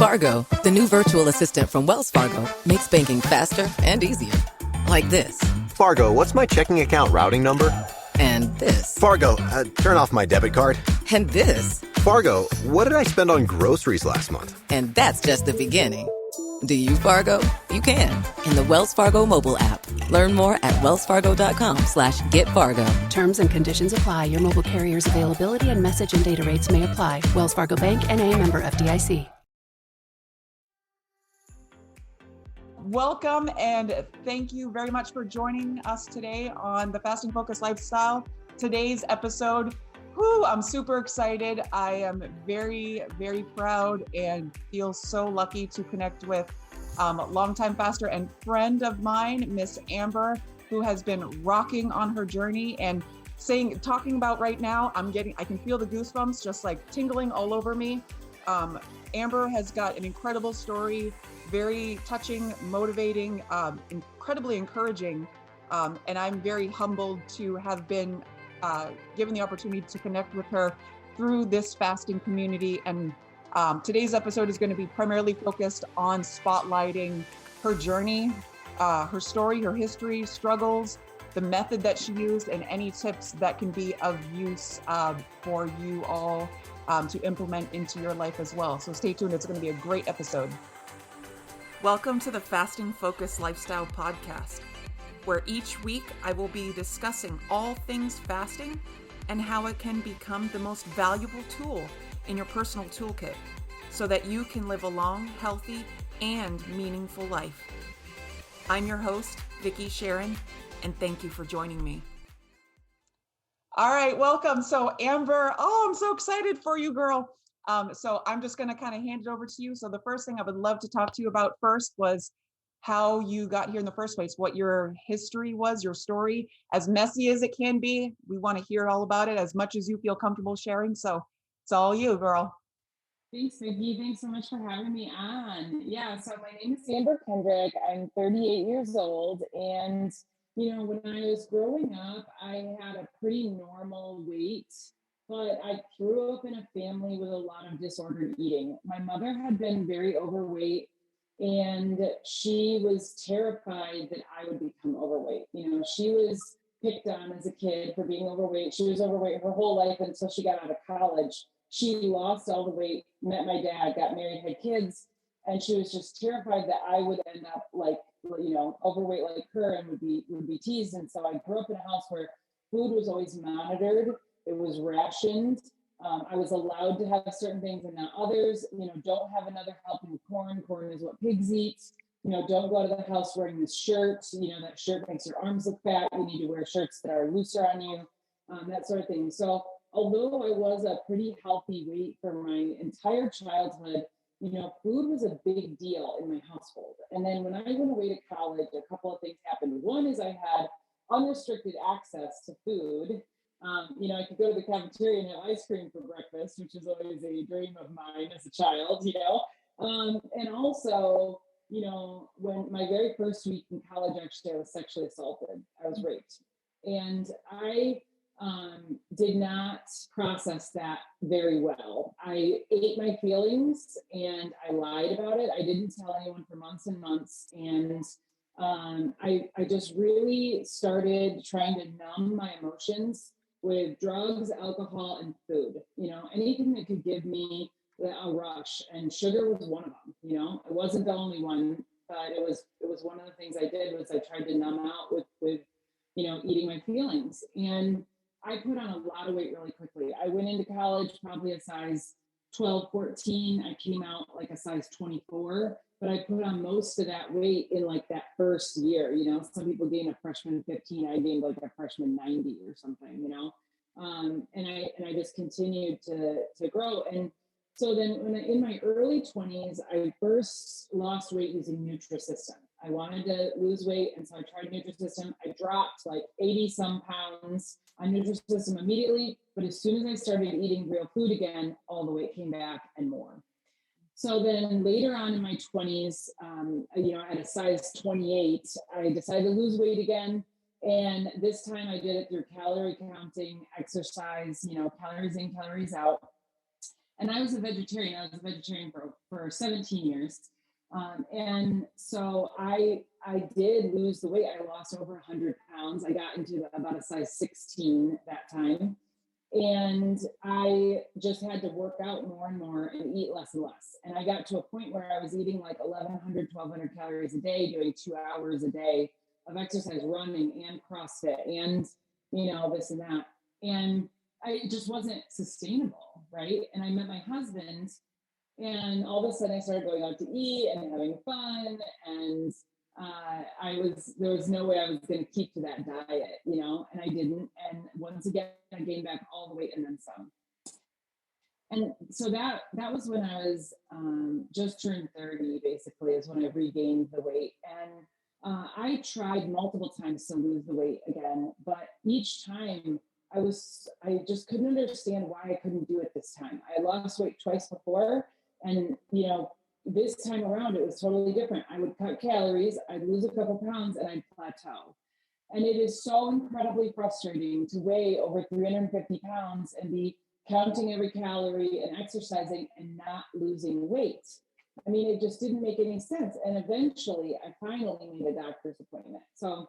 Fargo, the new virtual assistant from Wells Fargo, makes banking faster and easier. Like this. Fargo, what's my checking account routing number? And this. Fargo, turn off my debit card. And this. Fargo, what did I spend on groceries last month? And that's just the beginning. Do you, Fargo? You can. In the Wells Fargo mobile app. Learn more at wellsfargo.com/getfargo. Terms and conditions apply. Your mobile carrier's availability and message and data rates may apply. Wells Fargo Bank, N.A., member FDIC. Welcome and thank you very much for joining us today on the Fasting Focused Lifestyle. Today's episode, I'm super excited. I am very, very proud and feel so lucky to connect with longtime faster and friend of mine, Miss Amber, who has been rocking on her journey and talking about right now, I can feel the goosebumps just like tingling all over me. Amber has got an incredible story, very touching, motivating, incredibly encouraging. And I'm very humbled to have been given the opportunity to connect with her through this fasting community. And today's episode is going to be primarily focused on spotlighting her journey, her story, her history, struggles, the method that she used, and any tips that can be of use for you all to implement into your life as well. So stay tuned. It's going to be a great episode. Welcome to the Fasting Focused Lifestyle Podcast, where each week I will be discussing all things fasting and how it can become the most valuable tool in your personal toolkit so that you can live a long, healthy, and meaningful life. I'm your host, Vicki Sharon, and thank you for joining me. All right, welcome. So Amber, I'm so excited for you, girl. So I'm just going to kind of hand it over to you. So the first thing I would love to talk to you about first was how you got here in the first place, what your history was, your story, as messy as it can be. We want to hear all about it as much as you feel comfortable sharing. So it's all you, girl. Thanks, Vicki. Thanks so much for having me on. Yeah, so my name is Amber Kendrick. I'm 38 years old. And, when I was growing up, I had a pretty normal weight. But I grew up in a family with a lot of disordered eating. My mother had been very overweight, and she was terrified that I would become overweight. She was picked on as a kid for being overweight. She was overweight her whole life until she got out of college. She lost all the weight, met my dad, got married, had kids, and she was just terrified that I would end up overweight like her and would be teased. And so I grew up in a house where food was always monitored. It was rationed. I was allowed to have certain things and not others. Don't have another helping of corn. Corn is what pigs eat. Don't go to the house wearing this shirt. That shirt makes your arms look fat. You need to wear shirts that are looser on you, that sort of thing. So although I was a pretty healthy weight for my entire childhood, food was a big deal in my household. And then when I went away to college, a couple of things happened. One is I had unrestricted access to food. I could go to the cafeteria and have ice cream for breakfast, which is always a dream of mine as a child, and also, when my very first week in college, actually, I was sexually assaulted. I was raped. And I did not process that very well. I ate my feelings and I lied about it. I didn't tell anyone for months and months. And I just really started trying to numb my emotions with drugs, alcohol, and food. Anything that could give me a rush, and sugar was one of them. It wasn't the only one, but it was one of the things I did. Was I tried to numb out with eating my feelings. And I put on a lot of weight really quickly. I went into college probably a size 12, 14. I came out like a size 24, but I put on most of that weight in like that first year. Some people gain a freshman 15. I gained like a freshman 90 or something, and I just continued to grow. And so then in my early 20s, I first lost weight using Nutrisystem. I wanted to lose weight, and so I tried Nutrisystem. I dropped like 80 some pounds on Nutrisystem immediately, but as soon as I started eating real food again, all the weight came back and more. So then later on in my 20s, at a size 28, I decided to lose weight again. And this time I did it through calorie counting, exercise, calories in, calories out. And I was a vegetarian. I was a vegetarian for 17 years. And so I did lose the weight. I lost over 100 pounds. I got into about a size 16 that time. And I just had to work out more and more and eat less and less. And I got to a point where I was eating like 1,100, 1,200 calories a day, doing 2 hours a day of exercise, running and CrossFit and, this and that. And it just wasn't sustainable, right? And I met my husband, and all of a sudden I started going out to eat and having fun. And there was no way I was going to keep to that diet, and I didn't. And once again, I gained back all the weight and then some. And so that was when I was just turned 30, basically, is when I regained the weight. And I tried multiple times to lose the weight again, but each time I just couldn't understand why I couldn't do it this time. I lost weight twice before, and this time around it was totally different. I would cut calories, I'd lose a couple pounds, and I'd plateau. And it is so incredibly frustrating to weigh over 350 pounds and be counting every calorie and exercising and not losing weight. I mean, it just didn't make any sense. And eventually I finally made a doctor's appointment. So,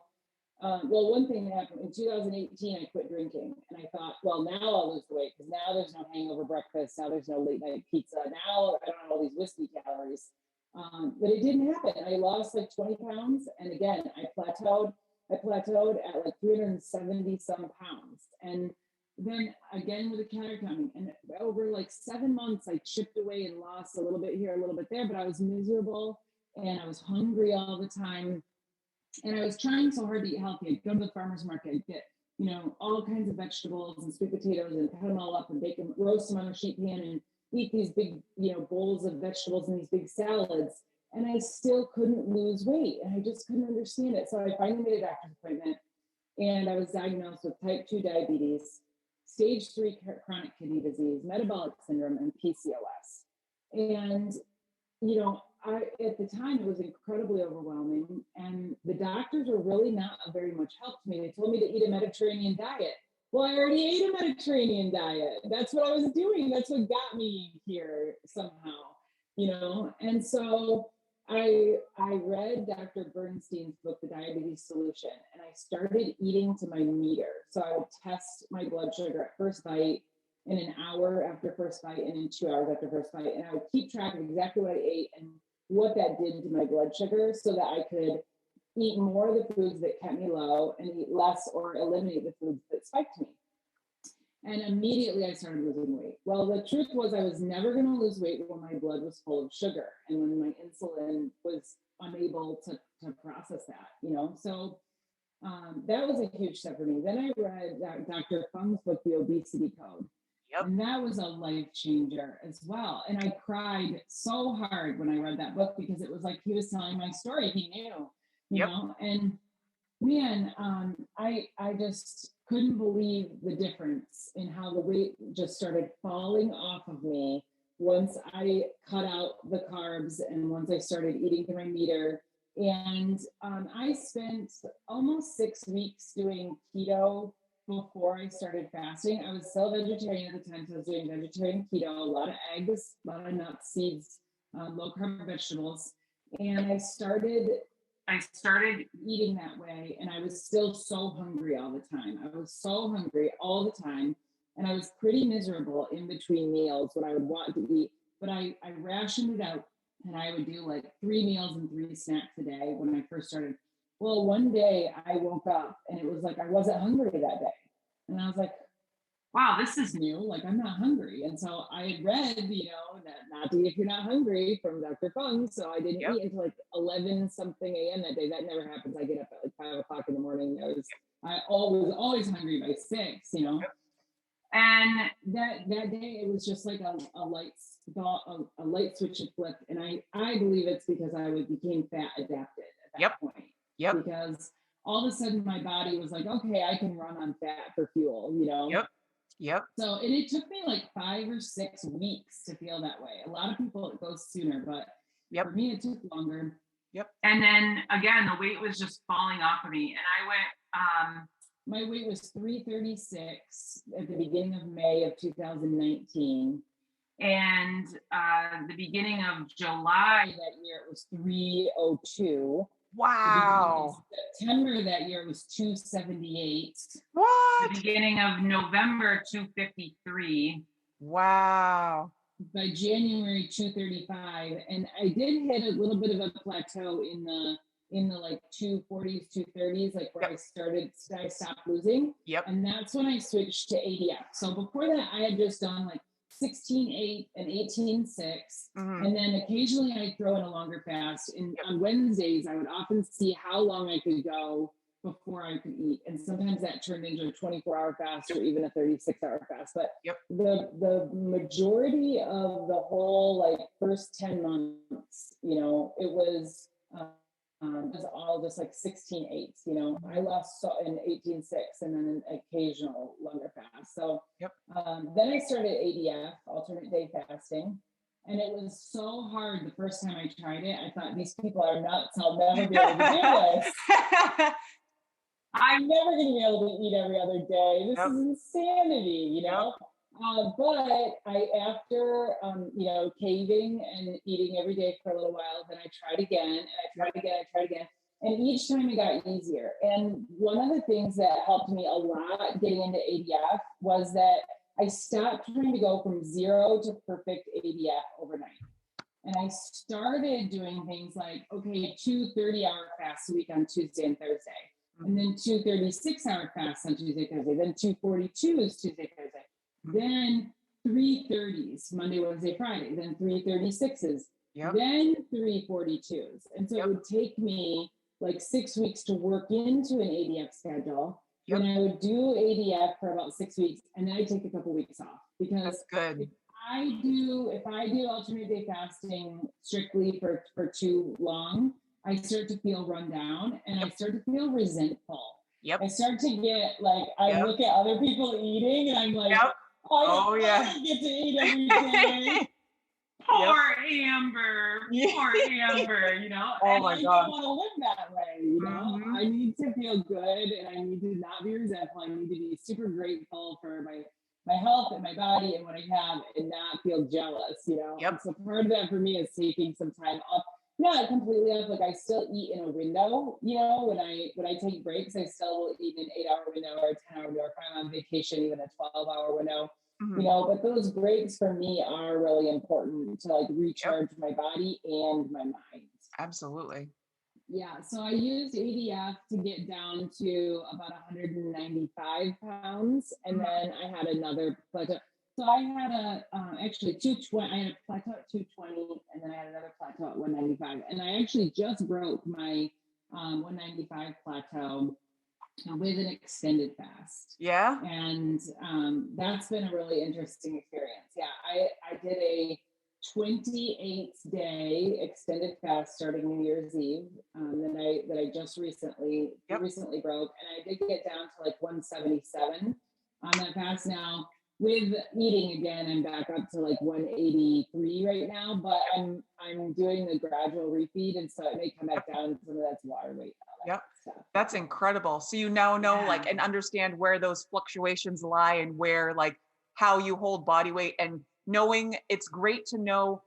one thing that happened in 2018, I quit drinking, and I thought, well, now I'll lose the weight because now there's no hangover breakfast. Now there's no late night pizza. Now I don't have all these whiskey calories. But it didn't happen. I lost like 20 pounds. And again, I plateaued at like 370 some pounds. And then again with the calorie counting, and over like 7 months, I chipped away and lost a little bit here, a little bit there, but I was miserable and I was hungry all the time. And I was trying so hard to eat healthy. I'd go to the farmer's market, I'd get, all kinds of vegetables and sweet potatoes and cut them all up and bake them, roast them on a sheet pan and eat these big, bowls of vegetables and these big salads. And I still couldn't lose weight. And I just couldn't understand it. So I finally made a doctor's appointment, and I was diagnosed with type 2 diabetes, stage 3 chronic kidney disease, metabolic syndrome, and PCOS. And, at the time, it was incredibly overwhelming. And the doctors were really not of very much help to me. They told me to eat a Mediterranean diet. Well, I already ate a Mediterranean diet. That's what I was doing. That's what got me here somehow, And so I read Dr. Bernstein's book, The Diabetes Solution, and I started eating to my meter. So I would test my blood sugar at first bite, in an hour after first bite, and in 2 hours after first bite. And I would keep track of exactly what I ate and what that did to my blood sugar so that I could eat more of the foods that kept me low and eat less or eliminate the foods that spiked me. And immediately I started losing weight. Well, the truth was I was never going to lose weight when my blood was full of sugar and when my insulin was unable to process that, So that was a huge step for me. Then I read Dr. Fung's book, The Obesity Code. Yep. And that was a life changer as well. And I cried so hard when I read that book because it was like he was telling my story. He knew, you know, and man, I just couldn't believe the difference in how the weight just started falling off of me once I cut out the carbs and once I started eating to my meter. And I spent almost 6 weeks doing keto before I started fasting. I was still vegetarian at the time, so I was doing vegetarian keto, a lot of eggs, a lot of nuts, seeds, low carb vegetables. And I started eating that way, and I was still so hungry all the time. I was so hungry all the time, and I was pretty miserable in between meals when I would want to eat. But I rationed it out, and I would do like 3 meals and 3 snacks a day when I first started. Well, one day I woke up and it was like I wasn't hungry that day. And I was like, wow, this is new. Like, I'm not hungry. And so I read, that not to eat if you're not hungry from Dr. Fung. So I didn't eat until like 11 something a.m. that day. That never happens. I get up at like 5 o'clock in the morning. I always hungry by 6, And that day it was just like a light switch had flipped. And I believe it's because I became fat adapted at that point. Yep. Because all of a sudden my body was like, okay, I can run on fat for fuel, Yep. So it took me like 5 or 6 weeks to feel that way. A lot of people, it goes sooner, but for me, it took longer. Yep. And then again, the weight was just falling off of me. And I went, my weight was 336 at the beginning of May of 2019. And the beginning of July that year, it was 302. Wow. September that year, it was 278. What? The beginning of November, 253. Wow. By January, 235. And I did hit a little bit of a plateau in the like 240s, 230s, like where I stopped losing. Yep. And that's when I switched to ADF. So before that, I had just done like 16-8 and 18-6. And then occasionally I'd throw in a longer fast. And on Wednesdays, I would often see how long I could go before I could eat. And sometimes that turned into a 24-hour fast or even a 36-hour fast. But the majority of the whole like first 10 months, you know, it was all just like 16-8, you know. I lost an 18-6 and then an occasional longer fast. So then I started ADF, alternate day fasting. And it was so hard the first time I tried it. I thought, these people are nuts. I'll never be able to do this. I'm never going to be able to eat every other day. This is insanity, you know? But after, you know, caving and eating every day for a little while, then I tried again, and I tried again. And each time it got easier. And one of the things that helped me a lot getting into ADF was that I stopped trying to go from 0 to perfect ADF overnight. And I started doing things like, okay, 2 30-hour fasts a week on Tuesday and Thursday. And then 2 36-hour fasts on Tuesday, Thursday. Then 2 42s Tuesday, Thursday. Then 3 30s, Monday, Wednesday, Friday. Then 3 36s. Then 3 42s. And so it would take me like 6 weeks to work into an ADF schedule. And I would do ADF for about 6 weeks, and then I take a couple weeks off, because if I do alternate day fasting strictly for too long, I start to feel run down, and I start to feel resentful. I start to get like, I look at other people eating, and I'm like, I get to eat every day. Poor Amber, poor Amber, you know. And I don't want to live that way, you know. I need to feel good, and I need to not be resentful. I need to be super grateful for my health and my body and what I have, and not feel jealous, you know. So part of that for me is taking some time off. Not completely off, like I still eat in a window, you know. When I take breaks, I still will eat in an 8-hour window or a 10-hour window. If I'm on vacation, even a 12-hour window. You know, but those breaks for me are really important to like recharge my body and my mind. Absolutely. Yeah. So I used ADF to get down to about 195 pounds. And then I had another plateau. So I had actually 220, I had a plateau at 220, and then I had another plateau at 195. And I actually just broke my 195 plateau with an extended fast. And that's been a really interesting experience. I did a 28-day extended fast starting New Year's Eve that I just recently broke, and I did get down to like 177 on that fast. Now with eating again, I'm back up to like 183 right now, but I'm doing the gradual refeed, and so it may come back down. Some of that's water weight. That's incredible. So you now know like and understand where those fluctuations lie, and where like how you hold body weight, and knowing it's great to know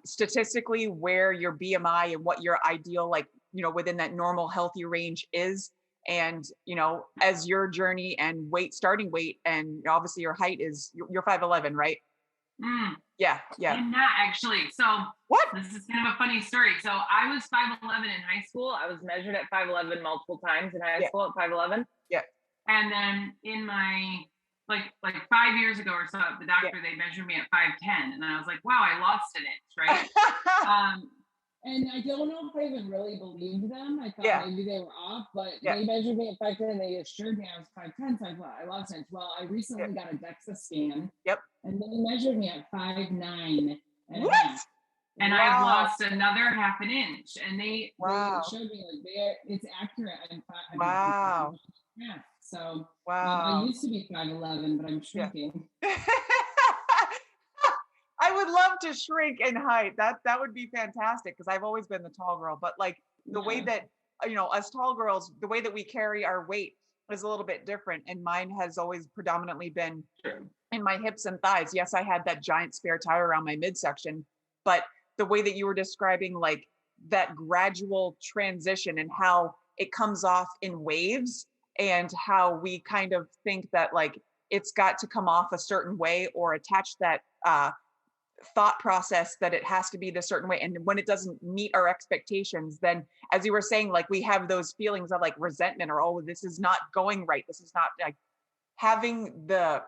statistically where your BMI and what your ideal, like, you know, within that normal healthy range is. And, you know, as your journey and starting weight, and obviously your height is, you're 5'11", right? Yeah. I'm not actually. So what? This is kind of a funny story. So I was 5'11" in high school. I was measured at 5'11" multiple times in high school at 5'11". And then in my like 5 years ago or so, the doctor, they measured me at 5'10", and I was like, wow, I lost an inch, right? And I don't know if I even really believed them. I thought maybe they were off, but they measured me at 5'10", and they assured me I was 5'10", so I thought I lost an inch. Well, I recently got a DEXA scan. And they measured me at 5'9". And I've lost another half an inch. And they showed me like it's accurate. I'm so I used to be 5'11", but I'm shrinking. I would love to shrink in height. That would be fantastic, because I've always been the tall girl. But like the way that, you know, us tall girls, the way that we carry our weight is a little bit different. And mine has always predominantly been in my hips and thighs. Yes, I had that giant spare tire around my midsection, but the way that you were describing like that gradual transition and how it comes off in waves, and how we kind of think that like it's got to come off a certain way or attach that thought process that it has to be this certain way, and when it doesn't meet our expectations, then as you were saying, like we have those feelings of like resentment, or oh, this is not going right, this is not like having the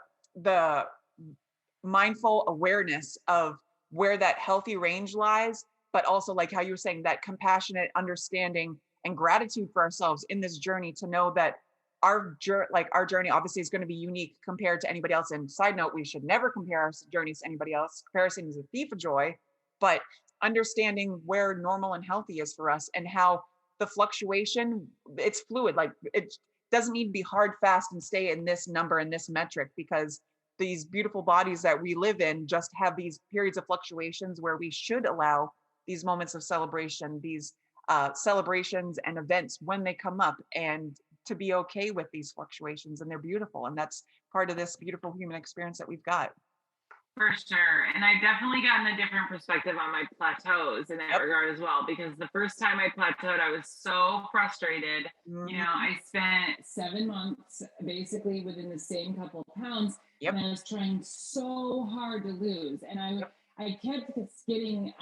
mindful awareness of where that healthy range lies, but also like how you were saying, that compassionate understanding and gratitude for ourselves in this journey, to know that our journey obviously is going to be unique compared to anybody else. And side note, we should never compare our journeys to anybody else. Comparison is a thief of joy. But understanding where normal and healthy is for us, and how the fluctuation, it's fluid. Like it doesn't need to be hard, fast, and stay in this number and this metric, because these beautiful bodies that we live in just have these periods of fluctuations where we should allow these moments of celebration, these celebrations and events when they come up, and to be okay with these fluctuations. And they're beautiful, and that's part of this beautiful human experience that we've got. For sure. And I've definitely gotten a different perspective on my plateaus in that regard as well, because the first time I plateaued, I was so frustrated. Mm-hmm. You know, I spent 7 months basically within the same couple of pounds, and I was trying so hard to lose. And I kept getting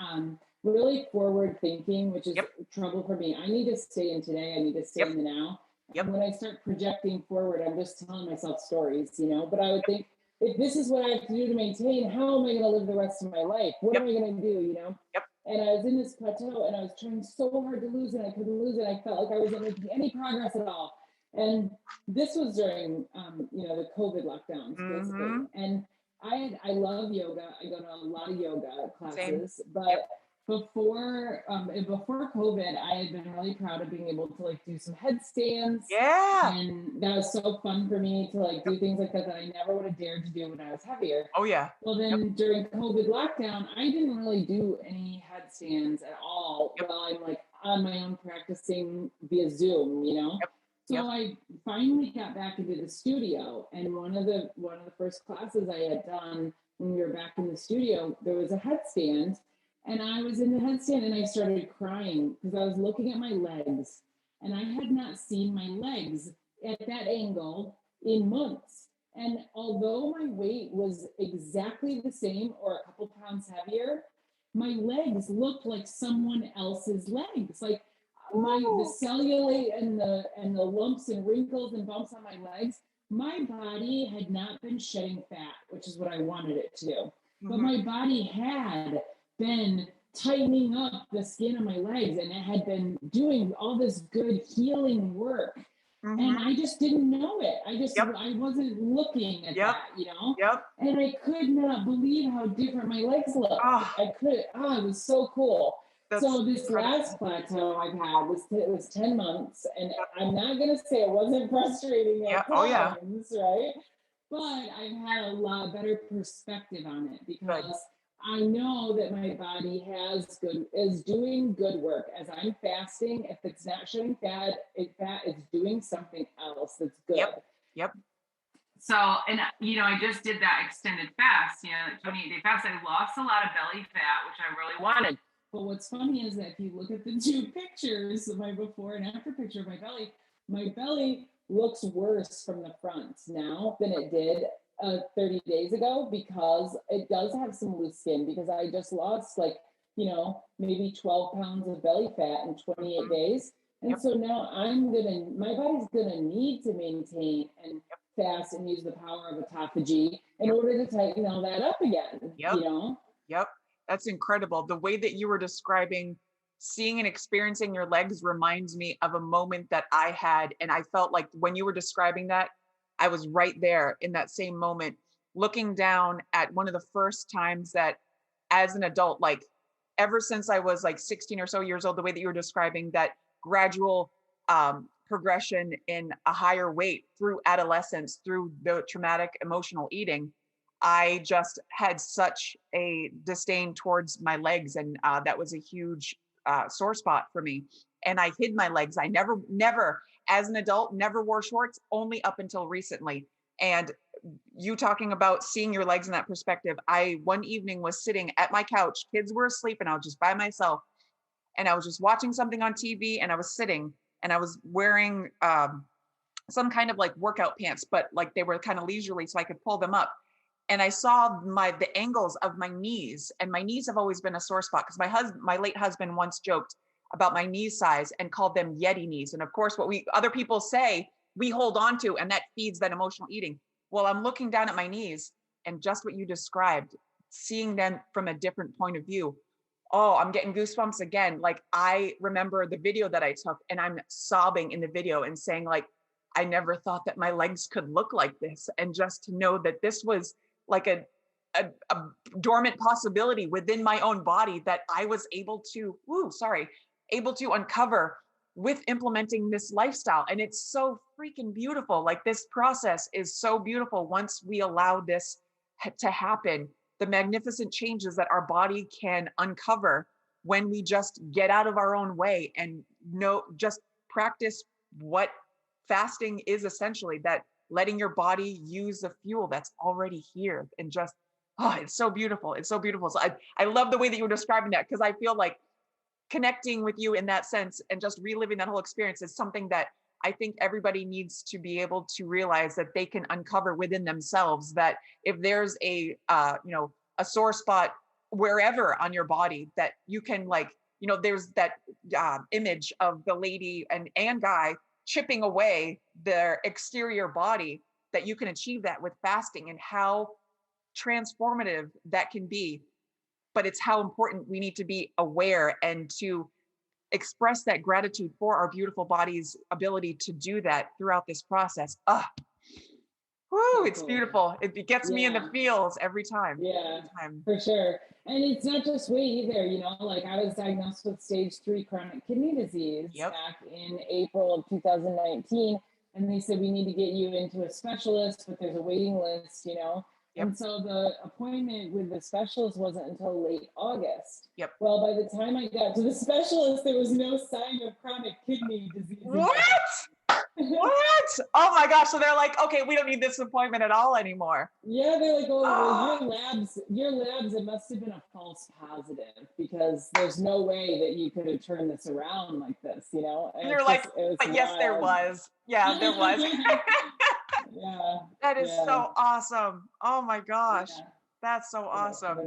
really forward thinking, which is trouble for me. I need to stay in today. I need to stay in the now. And when I start projecting forward, I'm just telling myself stories, you know, but I would think, if this is what I have to do to maintain, how am I going to live the rest of my life? What am I going to do, you know? And I was in this plateau, and I was trying so hard to lose, and I couldn't lose it. I felt like I wasn't making any progress at all. And this was during, you know, the COVID lockdowns, basically. And I love yoga. I go to a lot of yoga classes, but before COVID, I had been really proud of being able to like do some headstands. And that was so fun for me to like do things like that I never would have dared to do when I was heavier. Well, then during COVID lockdown, I didn't really do any headstands at all while I'm like on my own practicing via Zoom, you know? So I finally got back into the studio, and one of the first classes I had done when we were back in the studio, there was a headstand. And I was in the headstand and I started crying because I was looking at my legs, and I had not seen my legs at that angle in months. And although my weight was exactly the same or a couple pounds heavier, my legs looked like someone else's legs. Like the cellulite and the lumps and wrinkles and bumps on my legs, my body had not been shedding fat, which is what I wanted it to do. But my body had been tightening up the skin of my legs, and it had been doing all this good healing work. And I just didn't know it. I wasn't looking at that, you know? And I could not believe how different my legs looked. It was so cool. So this last plateau I've had was 10 months, and I'm not going to say it wasn't frustrating at times, right? But I've had a lot better perspective on it, because I know that my body is doing good work. As I'm fasting, if it's not shedding fat, it's doing something else that's good. So, and you know, I just did that extended fast, you know, 28-day fast. I lost a lot of belly fat, which I really wanted. But what's funny is that if you look at the two pictures, my before and after picture of my belly looks worse from the front now than it did 30 days ago, because it does have some loose skin, because I just lost you know, maybe 12 pounds of belly fat in 28 days. And so now my body's gonna need to maintain and fast and use the power of autophagy in order to tighten all that up again, you know? That's incredible. The way that you were describing seeing and experiencing your legs reminds me of a moment that I had. And I felt like when you were describing that, I was right there in that same moment, looking down at one of the first times that as an adult, like ever since I was like 16 or so years old, the way that you were describing that gradual progression in a higher weight through adolescence, through the traumatic emotional eating, I just had such a disdain towards my legs. And that was a huge sore spot for me. And I hid my legs. I never, as an adult, never wore shorts, only up until recently. And you talking about seeing your legs in that perspective. I one evening was sitting at my couch, kids were asleep, and I was just by myself, and I was just watching something on TV, and I was sitting, and I was wearing some kind of like workout pants, but like they were kind of leisurely so I could pull them up. And I saw the angles of my knees, and my knees have always been a sore spot because my late husband once joked about my knee size and called them Yeti knees. And of course, what other people say, we hold on to, and that feeds that emotional eating. Well, I'm looking down at my knees, and just what you described, seeing them from a different point of view. Oh, I'm getting goosebumps again. Like, I remember the video that I took, and I'm sobbing in the video and saying, like, I never thought that my legs could look like this. And just to know that this was like a dormant possibility within my own body that I was able to uncover with implementing this lifestyle. And it's so freaking beautiful. Like, this process is so beautiful once we allow this to happen. The magnificent changes that our body can uncover when we just get out of our own way and just practice what fasting is essentially, that letting your body use the fuel that's already here. And just, it's so beautiful. It's so beautiful. So I love the way that you were describing that, because I feel like connecting with you in that sense and just reliving that whole experience is something that I think everybody needs to be able to realize that they can uncover within themselves. That if there's a sore spot wherever on your body, that you can, like, there's that image of the lady and guy chipping away their exterior body, that you can achieve that with fasting, and how transformative that can be. But it's how important we need to be aware and to express that gratitude for our beautiful body's ability to do that throughout this process. It's beautiful. It gets me in the feels every time. Yeah, every time. For sure. And it's not just weight either, like I was diagnosed with stage 3 chronic kidney disease back in April of 2019. And they said, we need to get you into a specialist, but there's a waiting list, And so the appointment with the specialist wasn't until late August. Well, by the time I got to the specialist, there was no sign of chronic kidney disease. What? What? Oh my gosh. So they're like, okay, we don't need this appointment at all anymore. Yeah, they're like, well, your labs, it must have been a false positive, because there's no way that you could have turned this around like this, And you're like, but yes, there was. Yeah, there was. Yeah. That is so awesome. Oh my gosh. Yeah. That's so awesome.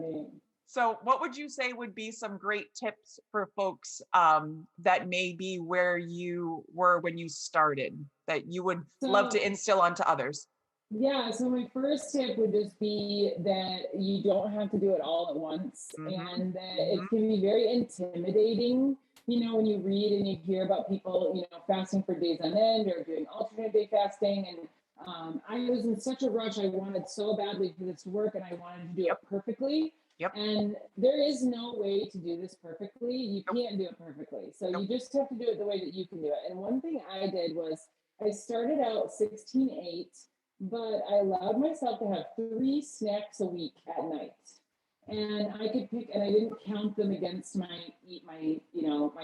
So what would you say would be some great tips for folks that may be where you were when you started, that you would love to instill onto others? Yeah, so my first tip would just be that you don't have to do it all at once, and that it can be very intimidating, when you read and you hear about people, fasting for days on end or doing alternate day fasting. And I was in such a rush. I wanted so badly for this to work, and I wanted to do it perfectly. And there is no way to do this perfectly. You can't do it perfectly. So you just have to do it the way that you can do it. And one thing I did was I started out 16-8, but I allowed myself to have 3 snacks a week at night. And I could pick, and I didn't count them against my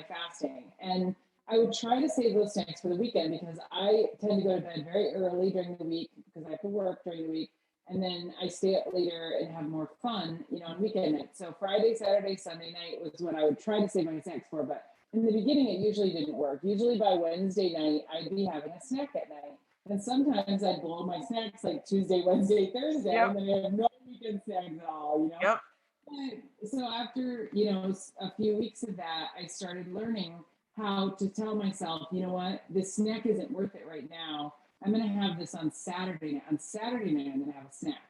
fasting. And I would try to save those snacks for the weekend, because I tend to go to bed very early during the week because I have to work during the week. And then I stay up later and have more fun, on weekend nights. So Friday, Saturday, Sunday night was when I would try to save my snacks for. But in the beginning, it usually didn't work. Usually by Wednesday night, I'd be having a snack at night. And sometimes I'd blow my snacks like Tuesday, Wednesday, Thursday, and then I have no weekend snacks at all, But, so after, a few weeks of that, I started learning how to tell myself, you know what, this snack isn't worth it right now. I'm going to have this on Saturday night. On Saturday night, I'm going to have a snack.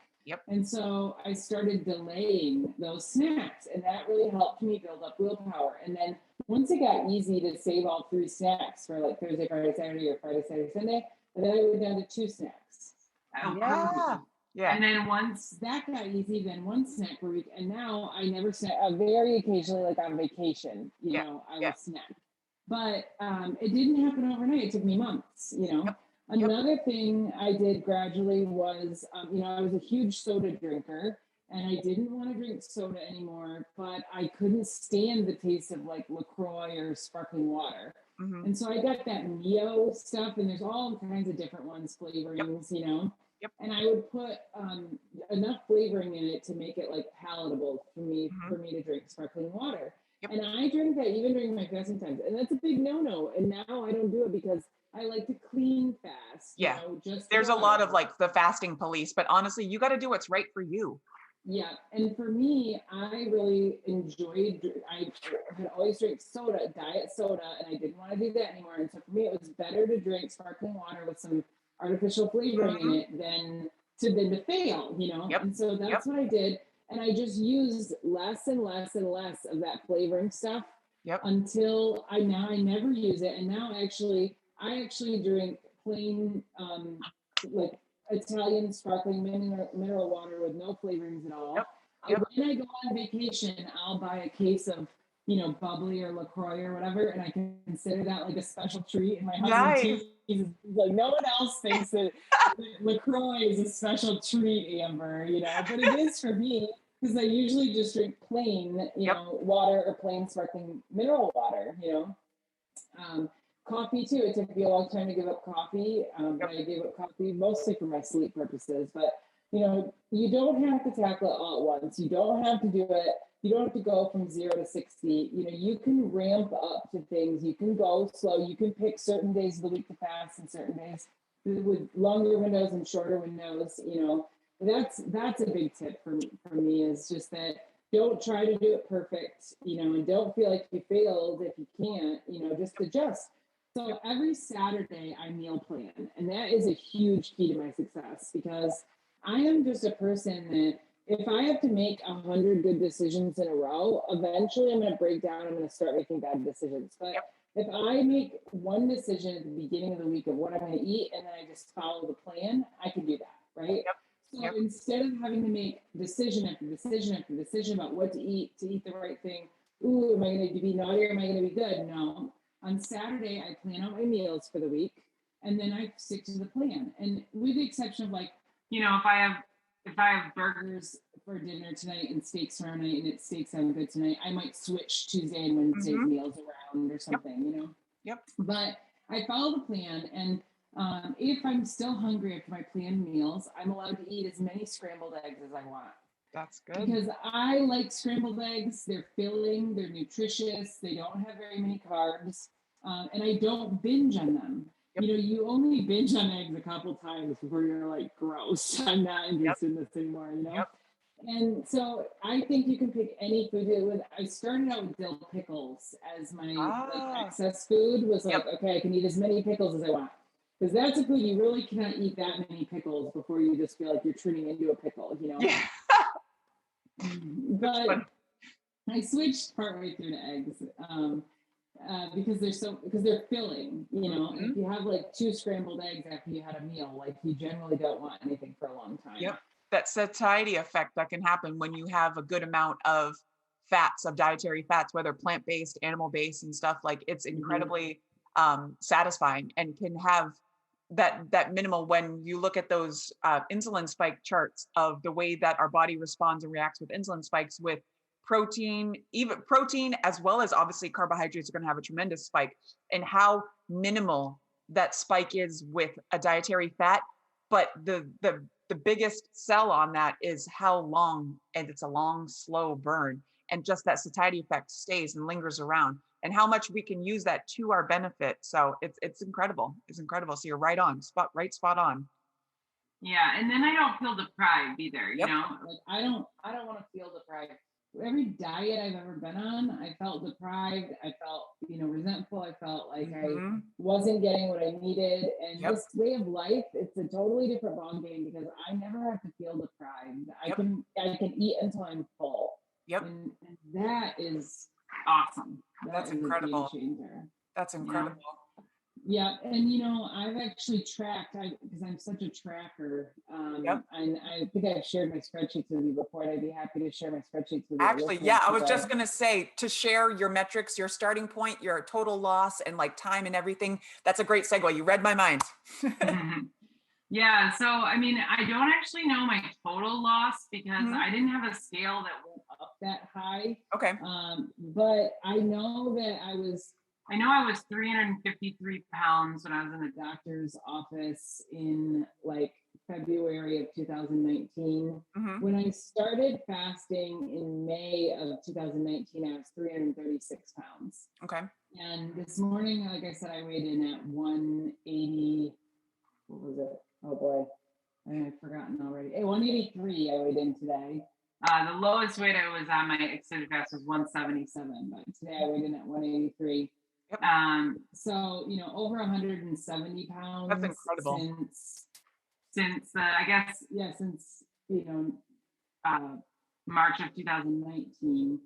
And so I started delaying those snacks, and that really helped me build up willpower. And then once it got easy to save all 3 snacks for like Thursday, Friday, Saturday, or Friday, Saturday, Sunday, and then I went down to 2 snacks. And then once that got easy, then 1 snack per week. And now I never snack. Very occasionally, like on vacation, I will snack. But it didn't happen overnight. It took me months, Another thing I did gradually was, I was a huge soda drinker, and I didn't want to drink soda anymore, but I couldn't stand the taste of like LaCroix or sparkling water. And so I got that Mio stuff, and there's all kinds of different ones, flavorings, And I would put enough flavoring in it to make it like palatable for me to drink sparkling water. And I drink that even during my fasting times, and that's a big no-no. And now I don't do it because I like to clean fast. Yeah, just there's a lot of like the fasting police, but honestly, you got to do what's right for you. Yeah, and for me, I really enjoyed. I had always drank soda, diet soda, and I didn't want to do that anymore. And so for me, it was better to drink sparkling water with some artificial flavoring in it than to fail, And so that's what I did. And I just used less and less and less of that flavoring stuff until I never use it. And now I actually drink plain like Italian sparkling mineral water with no flavorings at all. When I go on vacation, I'll buy a case of bubbly or LaCroix or whatever, and I consider that like a special treat. And my husband, he's like, no one else thinks that LaCroix is a special treat, Amber, but it is for me because I usually just drink plain, water or plain sparkling mineral water, Coffee too. It took me a long time to give up coffee, but I gave up coffee mostly for my sleep purposes. But you don't have to tackle it all at once. You don't have to do it. You don't have to go from 0 to 60. You can ramp up to things. You can go slow. You can pick certain days of the week to fast and certain days with longer windows and shorter windows. That's a big tip for me is just that don't try to do it perfect, and don't feel like you failed if you can't, just adjust. So every Saturday I meal plan, and that is a huge key to my success because I am just a person that if I have to make 100 good decisions in a row, eventually I'm going to break down. I'm going to start making bad decisions. But if I make one decision at the beginning of the week of what I'm going to eat, and then I just follow the plan, I can do that, right? So instead of having to make decision after decision after decision about what to eat the right thing, ooh, am I going to be naughty or am I going to be good? No. On Saturday, I plan out my meals for the week, and then I stick to the plan. And with the exception of like, if I have burgers for dinner tonight and steaks tomorrow night, and it's steaks sound good tonight, I might switch Tuesday and Wednesday's meals around or something, But I follow the plan, and if I'm still hungry after my planned meals, I'm allowed to eat as many scrambled eggs as I want. That's good. Because I like scrambled eggs. They're filling, they're nutritious, they don't have very many carbs, and I don't binge on them. You only binge on eggs a couple times before you're like, gross, I'm not interested in this anymore, And so I think you can pick any food. I started out with dill pickles as my like excess food was like, okay, I can eat as many pickles as I want. Because that's a food you really cannot eat that many pickles before you just feel like you're turning into a pickle, Yeah. But I switched partway through to eggs because they're filling, If you have like 2 scrambled eggs after you had a meal, like you generally don't want anything for a long time. That satiety effect that can happen when you have a good amount of fats, of dietary fats, whether plant-based, animal-based and stuff, like it's incredibly satisfying and can have that minimal. When you look at those insulin spike charts of the way that our body responds and reacts with insulin spikes with protein, even protein, as well as obviously carbohydrates are going to have a tremendous spike, and how minimal that spike is with a dietary fat. But the biggest sell on that is how long, and it's a long, slow burn, and just that satiety effect stays and lingers around, and how much we can use that to our benefit. So it's incredible. It's incredible. So you're right on, spot on. Yeah, and then I don't feel deprived either. Like I don't want to feel deprived. Every diet I've ever been on, I felt deprived. I felt, resentful. I felt like I wasn't getting what I needed. And this way of life, it's a totally different ballgame because I never have to feel deprived. I can eat until I'm full. And that is awesome. That's incredible. That's incredible. Yeah, and I've actually tracked because I'm such a tracker. And I think I've shared my spreadsheets with you before, and I'd be happy to share my spreadsheets with you. Actually, yeah, I was just gonna say to share your metrics, your starting point, your total loss, and like time and everything. That's a great segue. You read my mind. Yeah, so I mean, I don't actually know my total loss because I didn't have a scale that went up that high. Okay. But I know that I was 353 pounds when I was in the doctor's office in like February of 2019. Mhm. When I started fasting in May of 2019, I was 336 pounds. Okay. And this morning, like I said, I weighed in at 180. What was it? Oh boy, I've forgotten already. 183 I weighed in today. The lowest weight I was on my extended fast was 177, but today I weighed in at 183. Yep. So, over 170 pounds. That's incredible. Since March of 2019,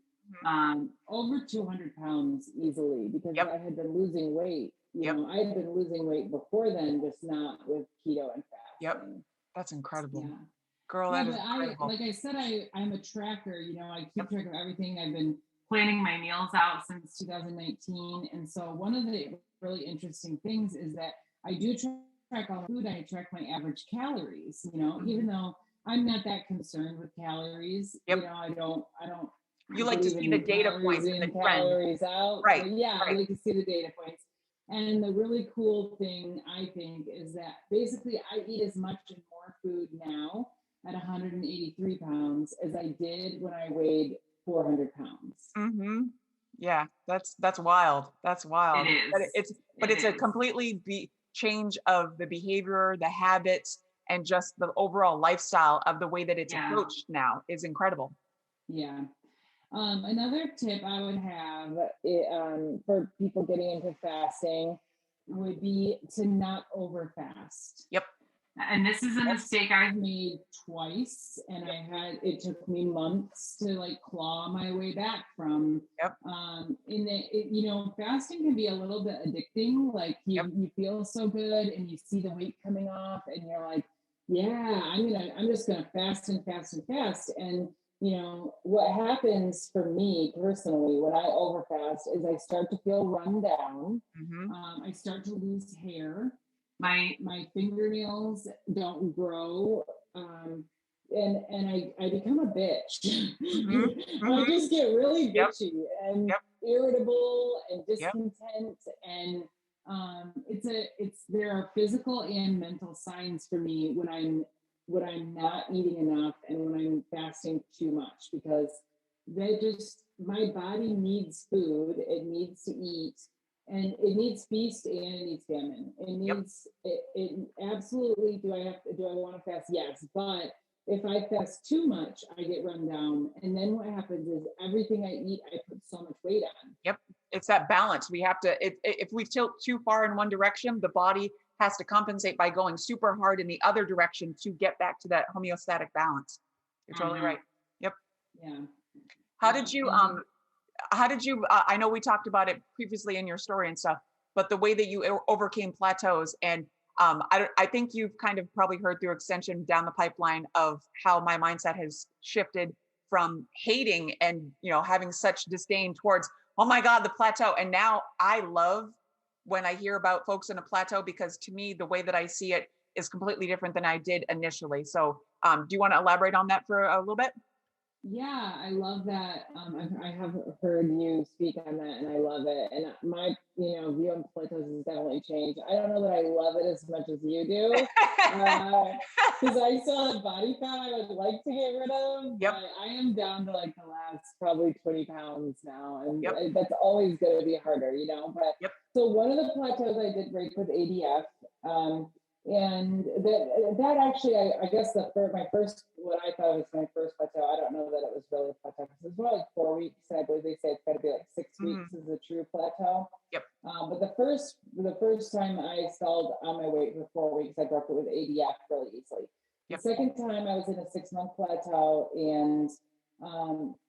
over 200 pounds easily, because Yep. I had been losing weight. I had been losing weight before then, just not with keto and fasting. Yep. That's incredible. Yeah. Girl, Yeah, that is but incredible. like I said, I'm a tracker. I keep track of everything. I've been planning my meals out since 2019. And so one of the really interesting things is that I do track all the food. I track my average calories, even though I'm not that concerned with calories. Yep. I don't You like to see the data points and the trend. Calories out. Right. So yeah, right. I like to see the data points. And the really cool thing, I think, is that basically I eat as much and more food now at 183 pounds as I did when I weighed 400 pounds. Mm-hmm. Yeah, that's wild. That's wild. It is. But it's a completely change of the behavior, the habits, and just the overall lifestyle of the way that it's approached now is incredible. Yeah. Another tip I would have for people getting into fasting would be to not overfast. Yep. And this is a mistake I've made twice, and it took me months to claw my way back from. Yep. Fasting can be a little bit addicting. You feel so good, and you see the weight coming off, and you're like, yeah, I'm just gonna fast and fast and fast. And what happens for me personally when I overfast is I start to feel run down. Mm-hmm. I start to lose hair. My fingernails don't grow, and I become a bitch. Mm-hmm. I just get really bitchy and Yep. irritable and discontent, and there are physical and mental signs for me when I'm not eating enough and when I'm fasting too much, because my body needs food, it needs to eat. And it needs feast and it needs famine. It needs it absolutely. Do I want to fast? Yes. But if I fast too much, I get run down. And then what happens is everything I eat, I put so much weight on. Yep. It's that balance. We have to, if we tilt too far in one direction, the body has to compensate by going super hard in the other direction to get back to that homeostatic balance. You're totally right. Yep. Yeah. How did you, I know we talked about it previously in your story and stuff, but the way that you overcame plateaus, and I think you've kind of probably heard through extension down the pipeline of how my mindset has shifted from hating and, having such disdain towards, oh my God, the plateau. And now I love when I hear about folks in a plateau, because to me, the way that I see it is completely different than I did initially. So do you want to elaborate on that for a little bit? Yeah, I love that. I have heard you speak on that, and I love it. And my, view on plateaus has definitely changed. I don't know that I love it as much as you do, because I still have body fat I would like to get rid of. Yep. But I am down to the last probably 20 pounds now, and that's always going to be harder, But so one of the plateaus I did break with ADF. And that actually, I guess what I thought was my first plateau, I don't know that it was really a plateau, because it was more 4 weeks. I believe they say it's got to be 6 weeks is a true plateau. Yep. But the first time I stalled on my weight for 4 weeks, I broke it with ADF really easily. Yep. The second time I was in a 6-month plateau, and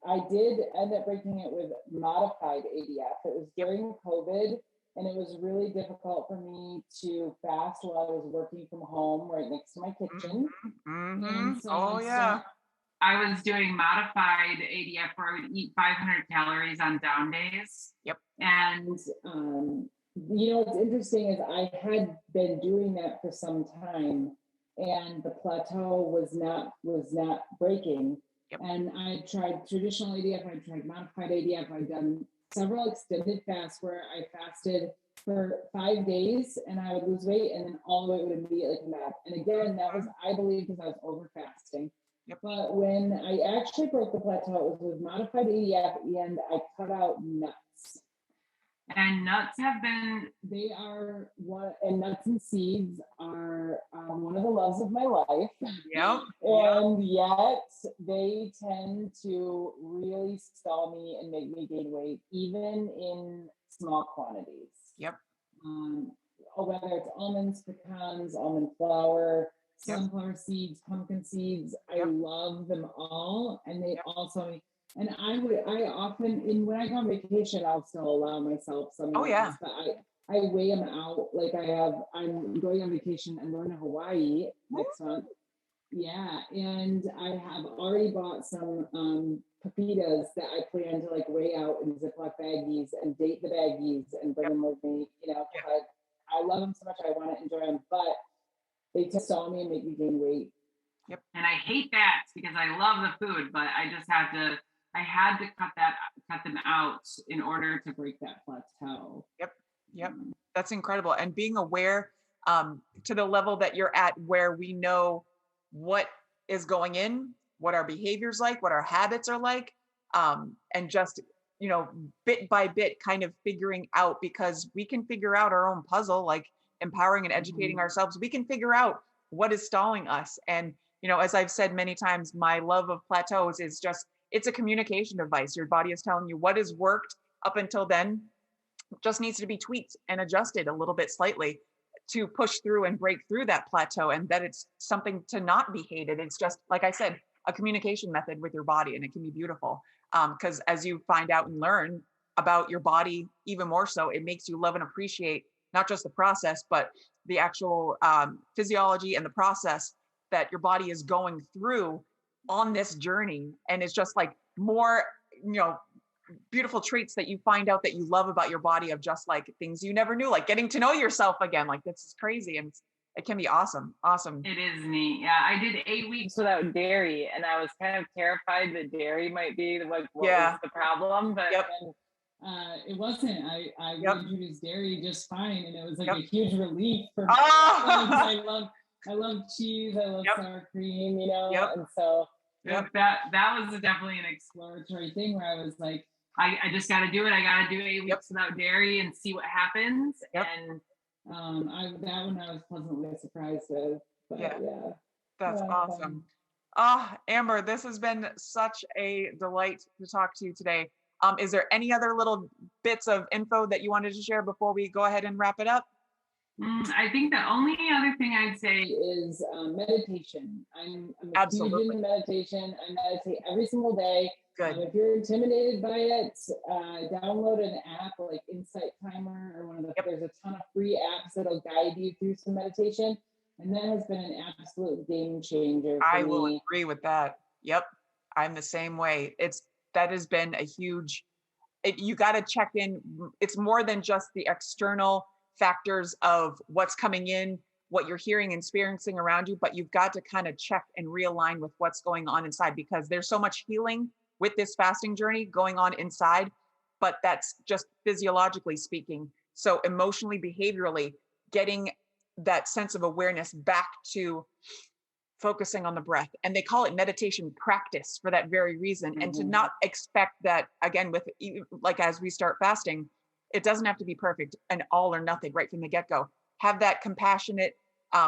I did end up breaking it with modified ADF. It was during COVID. And it was really difficult for me to fast while I was working from home right next to my kitchen. Mm-hmm. So I was doing modified ADF where I would eat 500 calories on down days. Yep. And what's interesting is I had been doing that for some time, and the plateau was not breaking. Yep. And I tried traditional ADF, I tried modified ADF, I've done several extended fasts where I fasted for 5 days and I would lose weight and then all the weight would immediately come back. And again, that was, I believe, because I was over fasting. Yep. But when I actually broke the plateau, it was with modified EDF and I cut out nuts. And nuts have been, They are one, and nuts and seeds are one of the loves of my life. Yep. And yet they tend to really stall me and make me gain weight, even in small quantities. Yep. Whether it's almonds, pecans, almond flour, sunflower seeds, pumpkin seeds, I love them all. And they also, and I often, when I go on vacation, I'll still allow myself some. Oh, yeah. But I weigh them out. Like I'm going on vacation. I'm going to Hawaii next month. Yeah. And I have already bought some pepitas that I plan to like weigh out in Ziploc baggies and date the baggies and bring them with me, you know, but I love them so much. I want to enjoy them, but they test on me and make me gain weight. Yep. And I hate that because I love the food, but I just had to cut them out in order to break that plateau. Yep. That's incredible. And being aware to the level that you're at where we know what is going in, what our behaviors like, what our habits are like, and just, you know, bit by bit kind of figuring out, because we can figure out our own puzzle, like empowering and educating ourselves. We can figure out what is stalling us. And, you know, as I've said many times, my love of plateaus is just, it's a communication device. Your body is telling you what has worked up until then just needs to be tweaked and adjusted a little bit slightly to push through and break through that plateau, and that it's something to not be hated. It's just, like I said, a communication method with your body, and it can be beautiful. Because as you find out and learn about your body even more so, it makes you love and appreciate not just the process, but the actual physiology and the process that your body is going through on this journey. And it's just like more, you know, beautiful traits that you find out that you love about your body, of just like things you never knew, like getting to know yourself again. Like, this is crazy. And it can be awesome. It is neat. Yeah. I did 8 weeks without dairy, and I was kind of terrified that dairy might be what was the problem, but it wasn't. I introduced dairy just fine, and it was like a huge relief for me. I love cheese. I love sour cream, you know, and so that was definitely an exploratory thing where I was like, I just got to do it. I got to do 8 weeks without dairy and see what happens. And that one I was pleasantly surprised with. But that's awesome. Amber, this has been such a delight to talk to you today. Is there any other little bits of info that you wanted to share before we go ahead and wrap it up? I think the only other thing I'd say is meditation. I'm huge into meditation. I meditate every single day. Good. If you're intimidated by it, download an app like Insight Timer or one of the. There's a ton of free apps that'll guide you through some meditation, and that has been an absolute game changer. I will agree with that. Yep, I'm the same way. That has been a huge. You got to check in. It's more than just the external factors of what's coming in, what you're hearing and experiencing around you, but you've got to kind of check and realign with what's going on inside, because there's so much healing with this fasting journey going on inside, but that's just physiologically speaking. So emotionally, behaviorally, getting that sense of awareness back to focusing on the breath. And they call it meditation practice for that very reason. And to not expect that, again, with like as we start fasting, it doesn't have to be perfect and all or nothing right from the get-go. Have that compassionate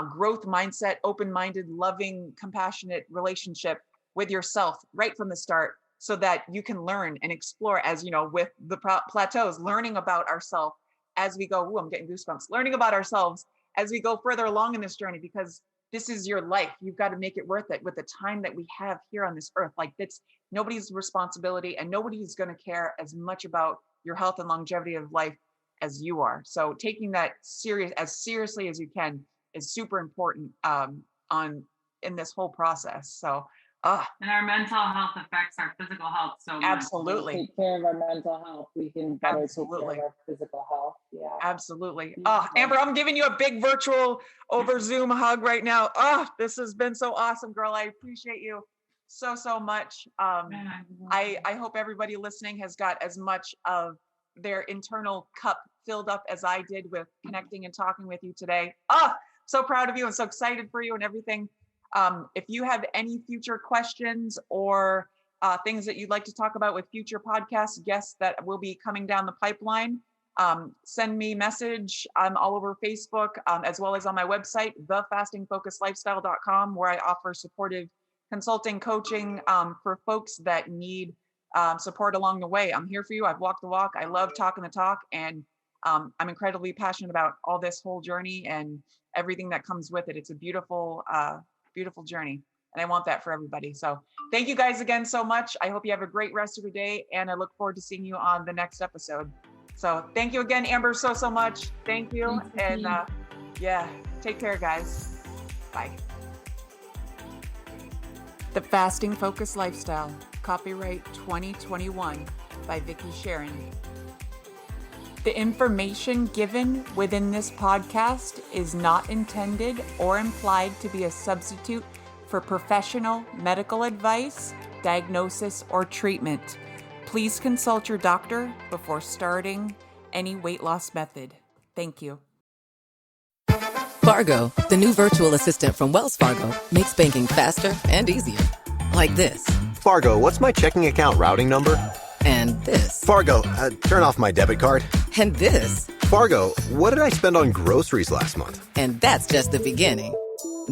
growth mindset, open-minded, loving, compassionate relationship with yourself right from the start, so that you can learn and explore, as you know, with the plateaus, learning about ourselves as we go. Ooh, I'm getting goosebumps. Learning about ourselves as we go further along in this journey, because this is your life. You've got to make it worth it with the time that we have here on this earth. Like, it's nobody's responsibility, and nobody's going to care as much about your health and longevity of life as you are. So taking that as seriously as you can is super important in this whole process. So and our mental health affects our physical health so much. Absolutely. Take care of our mental health, we can better take care of our physical health. Yeah. Absolutely. Amber, I'm giving you a big virtual over Zoom hug right now. This has been so awesome, girl. I appreciate you so much. I hope everybody listening has got as much of their internal cup filled up as I did with connecting and talking with you today. So proud of you and so excited for you and everything. If you have any future questions or things that you'd like to talk about with future podcast guests that will be coming down the pipeline, send me a message. I'm all over Facebook, as well as on my website, thefastingfocuslifestyle.com, where I offer supportive consulting, coaching for folks that need support along the way. I'm here for you. I've walked the walk. I love talking the talk, and I'm incredibly passionate about all this whole journey and everything that comes with it. It's a beautiful, beautiful journey, and I want that for everybody. So thank you guys again so much. I hope you have a great rest of your day, and I look forward to seeing you on the next episode. So thank you again, Amber, so much. Thank you. And yeah, take care, guys. Bye. The Fasting Focus Lifestyle, copyright 2021 by Vicki Sharon. The information given within this podcast is not intended or implied to be a substitute for professional medical advice, diagnosis, or treatment. Please consult your doctor before starting any weight loss method. Thank you. Fargo, the new virtual assistant from Wells Fargo, makes banking faster and easier. Like this. Fargo, what's my checking account routing number? And this. Fargo, turn off my debit card. And this. Fargo, what did I spend on groceries last month? And that's just the beginning.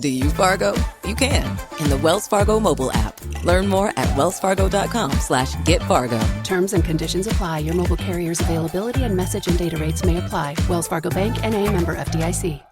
Do you, Fargo? You can in the Wells Fargo mobile app. Learn more at wellsfargo.com/getfargo. Terms and conditions apply. Your mobile carrier's availability and message and data rates may apply. Wells Fargo Bank, N.A., member FDIC.